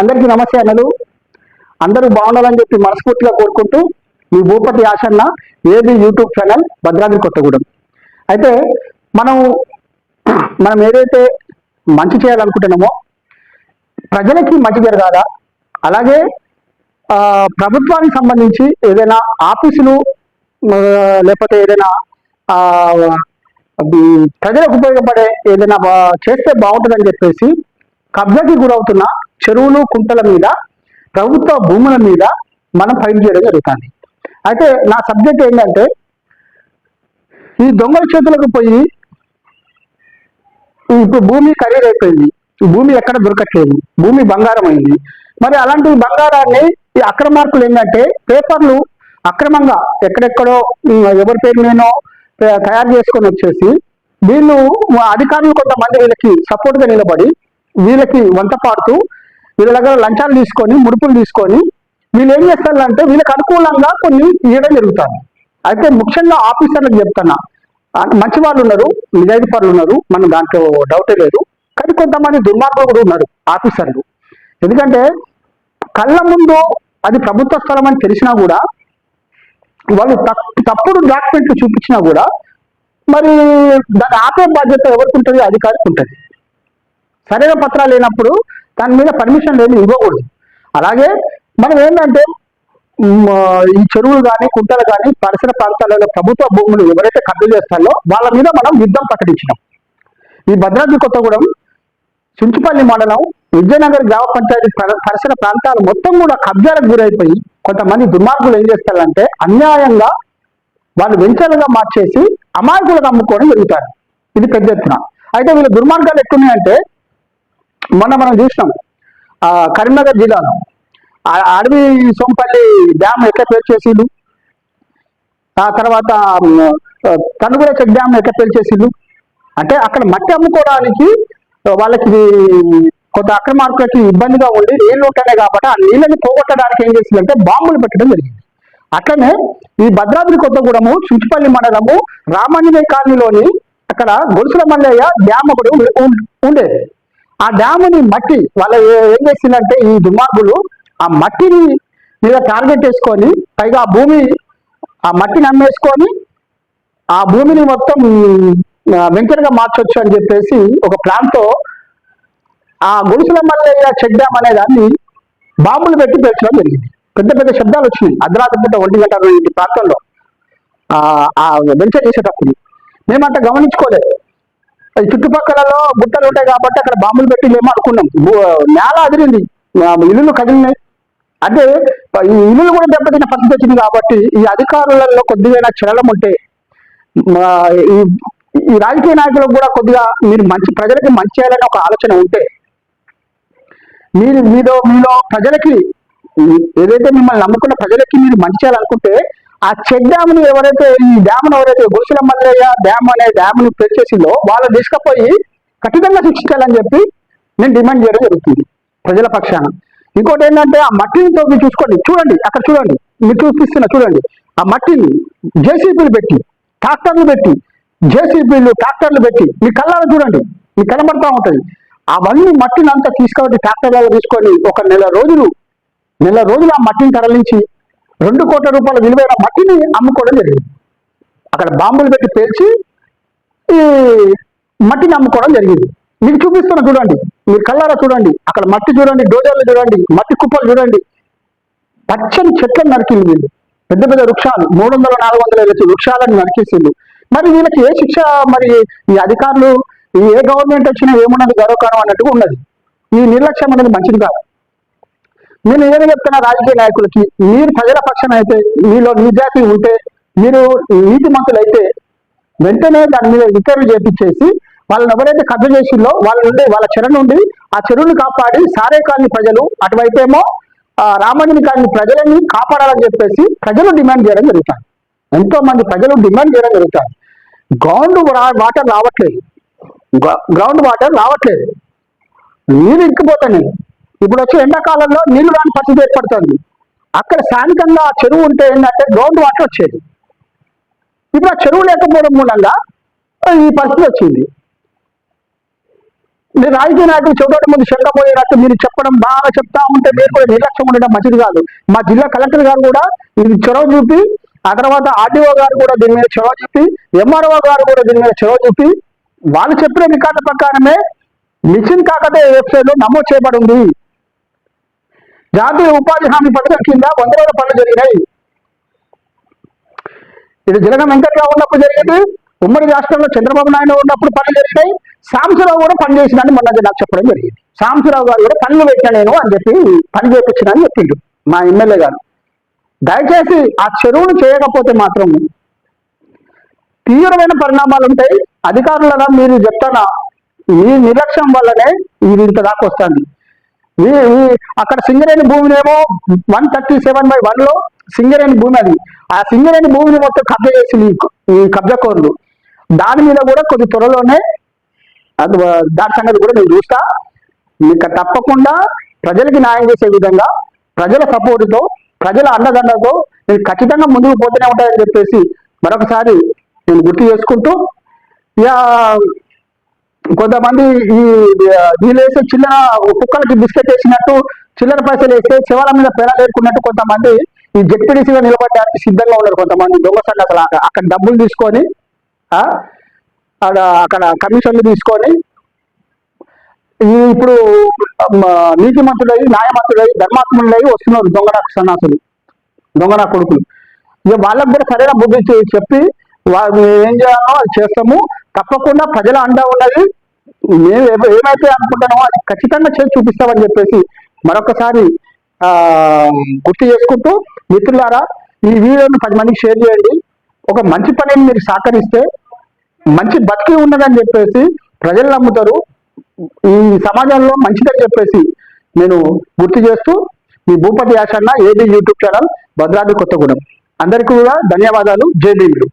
అందరికీ నమస్తే అన్నలు. అందరూ బాగుండాలని చెప్పి మనస్ఫూర్తిగా కోరుకుంటూ మీ భూపతి ఆశన్న ఏది యూట్యూబ్ ఛానల్ భద్రాద్రి కొత్తగూడెం. అయితే మనం మనం ఏదైతే మంచి చేయాలనుకుంటున్నామో ప్రజలకి మంచి జరగాల, అలాగే ప్రభుత్వానికి సంబంధించి ఏదైనా ఆఫీసులు లేకపోతే ఏదైనా ప్రజలకు ఉపయోగపడే ఏదైనా చేస్తే బాగుంటుందని చెప్పేసి కబ్జాకి గురవుతున్న చెరువులు కుంటల మీద, ప్రభుత్వ భూముల మీద మనం ఫైట్ చేయడం జరుగుతుంది. అయితే నా సబ్జెక్ట్ ఏంటంటే, ఈ దొంగల చేతులకు పోయి ఇప్పుడు భూమి ఖరీదైపోయింది, భూమి ఎక్కడ దొరకట్లేదు, భూమి బంగారం అయింది. మరి అలాంటి బంగారాన్ని ఈ అక్రమార్కులు ఏంటంటే పేపర్లు అక్రమంగా ఎక్కడెక్కడో ఎవరి పేరు నేనో తయారు చేసుకొని వచ్చేసి వీళ్ళు అధికారులు కొంతమంది వీళ్ళకి సపోర్ట్గా నిలబడి వీళ్ళకి వంత పాడుతూ వీళ్ళ దగ్గర లంచాలు తీసుకొని ముడుపులు తీసుకొని వీళ్ళు ఏం చేస్తారంటే వీళ్ళకి అనుకూలంగా కొన్ని ఇవ్వడం జరుగుతుంది. అయితే ముఖ్యంగా ఆఫీసర్లకు చెప్తున్నా, మంచి వాళ్ళు ఉన్నారు, నిజాయితీ పరులు ఉన్నారు, మనం దాంట్లో డౌటే లేదు. కానీ కొంతమంది దుర్మార్గులు కూడా ఉన్నారు ఆఫీసర్లు. ఎందుకంటే కళ్ళ ముందు అది ప్రభుత్వ స్థలం అని తెలిసినా కూడా వాళ్ళు తప్పుడు డాక్యుమెంట్లు చూపించినా కూడా మరి దాన్ని ఆపే బాధ్యత ఎవరికి ఉంటుంది? అధికారికి ఉంటుంది. సరైన పత్రాలు లేనప్పుడు దాని మీద పర్మిషన్ లేని ఇవ్వకూడదు. అలాగే మనం ఏంటంటే ఈ చెరువులు కానీ కుంటలు కానీ పరిసర ప్రాంతాలలో ప్రభుత్వ భూములు ఎవరైతే కబ్జా చేస్తారో వాళ్ళ మీద మనం యుద్ధం ప్రకటించినాం. ఈ భద్రాద్రి కొత్తగూడెం చుంచుపల్లి మండలం విజయనగర్ గ్రామ పంచాయతీ పరిసర ప్రాంతాలు మొత్తం కూడా కబ్జాలకు గురైపోయి కొంతమంది దుర్మార్గులు ఏం చేస్తారంటే అన్యాయంగా వాళ్ళు వెంచర్లుగా మార్చేసి అమాయకులకు అమ్ముకోవడం జరుగుతారు. ఇది పెద్ద ఎత్తున. అయితే వీళ్ళ దుర్మార్గాలు ఎక్కున్నాయంటే మనం చూసినాం కరీంనగర్ జిల్లాలో అడవి సోంపల్లి డ్యామ్ ఎట్లా పేర్చేసిండు, ఆ తర్వాత కనుగొల చెక్ డ్యామ్ ఎట్లా పేర్చేసిండు. అంటే అక్కడ మట్టి అమ్ముకోవడానికి వాళ్ళకి కొంత అక్రమార్కులకి ఇబ్బందిగా ఉండి నీళ్లు ఉంటున్నాయి కాబట్టి ఆ నీళ్ళని పోగొట్టడానికి ఏం చేసిందంటే బాంబులు పెట్టడం జరిగింది. అట్లనే ఈ భద్రాద్రి కొత్తగూడెము చుంచుపల్లి మండలము రామాంజనేయ కాలనీలోని అక్కడ గొలుసుల మల్లయ్య డ్యామ్ ఒకటి ఉండేది. ఆ డ్యాముని మట్టి వాళ్ళ ఏం చేసిందంటే ఈ దుర్మార్గులు ఆ మట్టిని మీద టార్గెట్ వేసుకొని పైగా ఆ మట్టిని అమ్మేసుకొని ఆ భూమిని మొత్తం వెంచర్గా మార్చొచ్చు అని చెప్పేసి ఒక ప్లాన్తో ఆ గొలుసుల మల్లయ్య చెక్ డ్యామ్ అనే దాన్ని బాంబులు పెట్టి పేర్చడం జరిగింది. పెద్ద పెద్ద శబ్దాలు వచ్చినాయి అర్ధరాత్రి పూట 1 గంట ప్రాంతంలో ఆ వెంచర్ చేసేటప్పుడు. మేమంతా గమనించుకోలేదు. చుట్టుపక్కలలో గుట్టలు ఉంటాయి కాబట్టి అక్కడ బాంబులు పెట్టి లేమో అనుకున్నాం. నేల అదిరింది, ఇల్లులు కదిలినాయి. అంటే ఈ ఇల్లులు కూడా దెబ్బతిన్న పరిస్థితి వచ్చింది. కాబట్టి ఈ అధికారులలో కొద్దిగా చలనం ఉంటే ఈ రాజకీయ నాయకులకు కూడా కొద్దిగా మీరు ప్రజలకి మంచి చేయాలని ఒక ఆలోచన ఉంటే మీలో ప్రజలకి ఏదైతే మిమ్మల్ని నమ్ముకున్న ప్రజలకి మీరు మంచి చేయాలనుకుంటే ఆ చెక్ డ్యామ్ని ఈ డ్యామ్ను ఎవరైతే గొలుసుల మల్లయ్య డ్యామ్ అనే డ్యామ్ను పెంచేసిందో వాళ్ళు తీసుకుపోయి కఠినంగా శిక్షించాలని చెప్పి నేను డిమాండ్ చేయడం జరుగుతుంది ప్రజల పక్షాన. ఇంకోటి ఏంటంటే ఆ మట్టిని తోపి చూడండి అక్కడ చూడండి, మీరు చూపిస్తున్నా చూడండి. ఆ మట్టిని జేసీబీలు పెట్టి ట్రాక్టర్లు పెట్టి ట్రాక్టర్లు పెట్టి మీ కళ్ళారా చూడండి, మీకు కనబడతా ఉంటుంది. అవన్నీ మట్టిని అంతా తీసుకొని ట్రాక్టర్లలో తీసుకొని ఒక నెల రోజులు ఆ మట్టిని తరలించి 2 కోట్ల రూపాయల విలువైన మట్టిని అమ్ముకోవడం జరిగింది. అక్కడ బాంబులు పెట్టి పేర్చి ఈ మట్టిని అమ్ముకోవడం జరిగింది. మీకు చూపిస్తున్నా చూడండి, మీరు కళ్ళారా చూడండి. అక్కడ మట్టి చూడండి, డోజర్లు చూడండి, మట్టి కుప్పలు చూడండి. పచ్చని చెట్లను నరికింది వీళ్ళు, పెద్ద పెద్ద వృక్షాలు 300-400 వృక్షాలను నరికేసిండు. మరి వీళ్ళకి ఏ శిక్ష? మరి ఈ అధికారులు ఏ గవర్నమెంట్ వచ్చినా ఏమున్నది గౌరవకారం అన్నట్టుగా ఉన్నది. ఈ నిర్లక్ష్యం అనేది మంచిది కాదు. నేను ఏదైనా చెప్తున్నా రాజకీయ నాయకులకి, మీరు ప్రజల పక్షాన అయితే, మీలో నిజాయితీ ఉంటే, మీరు నీతిమంతులైతే వెంటనే దాని మీద విచారణ చేపించేసి వాళ్ళని ఎవరైతే కబ్జా చేసిందో వాళ్ళ చెర నుండి ఆ చెరువుని కాపాడి సారే కాలనీ ప్రజలు, అటువైపేమో రామాంజనేయ కాలనీ ప్రజలని కాపాడాలని చెప్పేసి ప్రజలు డిమాండ్ చేయడం జరుగుతుంది. ఎంతో మంది ప్రజలు డిమాండ్ చేయడం జరుగుతుంది. గ్రౌండ్ వాటర్ రావట్లేదు, నీరు ఇంకిపోతున్నాయి. ఇప్పుడు వచ్చే ఎండాకాలంలో నీళ్లు రాని పరిస్థితి ఏర్పడుతుంది. అక్కడ స్థానికంగా ఆ చెరువు ఉంటే ఏంటంటే గ్రౌండ్ వాటర్ వచ్చేది. ఇప్పుడు ఆ చెరువు లేకపోవడం మూలంగా ఈ పరిస్థితి వచ్చింది. మీరు రాజకీయ నాయకులు చెబుతాడు ముందు చెంగపోయేటట్టు మీరు చెప్పడం బాగా చెప్తా ఉంటే మీరు కూడా నిర్లక్ష్యం ఉండడం మంచిది కాదు. మా జిల్లా కలెక్టర్ గారు కూడా ఇది చొరవ చూపి, ఆ తర్వాత ఆర్డీఓ గారు కూడా దీని మీద చొరవ చూపి, ఎంఆర్ఓ గారు కూడా దీని మీద చొరవ చూపి, వాళ్ళు చెప్పిన రికార్డు ప్రకారమే మిషన్ కాకతీయ వెబ్సైట్ లో నమోదు చేయబడి ఉంది. జాతీయ ఉపాధి హామీ పథకం కింద 100 రోజుల పనులు జరిగినాయి. ఇది జగన్ వెంకటరావు ఉన్నప్పుడు జరిగింది, ఉమ్మడి రాష్ట్రంలో చంద్రబాబు నాయుడు ఉన్నప్పుడు పనులు జరిగినాయి. సాంబశివరావు కూడా పని చేసినని మొన్న నాకు చెప్పడం జరిగింది. సాంబశివరావు గారు కూడా పనులు పెట్టినా నేను అని చెప్పి పని చేయించినని చెప్పిండు మా ఎమ్మెల్యే గారు. దయచేసి ఆ చెరువును చేయకపోతే మాత్రం తీవ్రమైన పరిణామాలు ఉంటాయి. అధికారులుగా మీరు చెప్తానా మీ నిర్లక్ష్యం వల్లనే ఇది ఇంత దాకా వస్తుంది. అక్కడ సింగరేణి భూమినేమో 137/1 లో సింగరేణి భూమి అది. ఆ సింగరేణి భూమిని మొత్తం కబ్జా చేసి ఈ కబ్జాకోరులు దాని మీద కూడా కొద్ది త్వరలోనే దాని సంగతి కూడా నేను చూస్తా. మీకు తప్పకుండా ప్రజలకి న్యాయం చేసే విధంగా ప్రజల సపోర్టుతో ప్రజల అండదండతో నేను ఖచ్చితంగా ముందుకు పోతూనే ఉంటాయని చెప్పేసి మరొకసారి నేను గుర్తు చేసుకుంటూ, ఇక కొంతమంది ఈ వీళ్ళు వేసే చిల్లర కుక్కలకి బిస్కెట్ వేసినట్టు చిల్లర పైసలు వేస్తే శివాల మీద పేరాలు ఏరుకున్నట్టు కొంతమంది ఈ జెడ్పీడీసీగా నిలబడడానికి సిద్ధంగా ఉన్నారు. కొంతమంది దొంగ సంగతులు అక్కడ డబ్బులు తీసుకొని అక్కడ కమిషన్లు తీసుకొని ఇప్పుడు నీతిమంతుడై న్యాయమంతుడై ధర్మాత్ములై వస్తున్నారు దొంగ సన్నాసులు, దొంగ కొడుకులు. ఇక వాళ్ళకు కూడా సరైన బుద్ధి చెప్పి వాళ్ళు ఏం చేయాలో అది చేస్తాము. తప్పకుండా ప్రజల అండ ఉన్నది. మేము ఏమైతే అనుకుంటామో అది ఖచ్చితంగా చేసి చూపిస్తామని చెప్పేసి మరొకసారి గుర్తు చేసుకుంటూ, మిత్రులారా ఈ వీడియోని 10 మందికి షేర్ చేయండి. ఒక మంచి పనిని మీరు సహకరిస్తే మంచి బతికి ఉన్నదని చెప్పేసి ప్రజలు నమ్ముతారు. ఈ సమాజంలో మంచిదని చెప్పేసి నేను గుర్తు చేస్తూ, మీ Bhupathi Yashanna AB YouTube channel, Bhadradri Kothagudem. అందరికీ కూడా ధన్యవాదాలు. జై భీములు.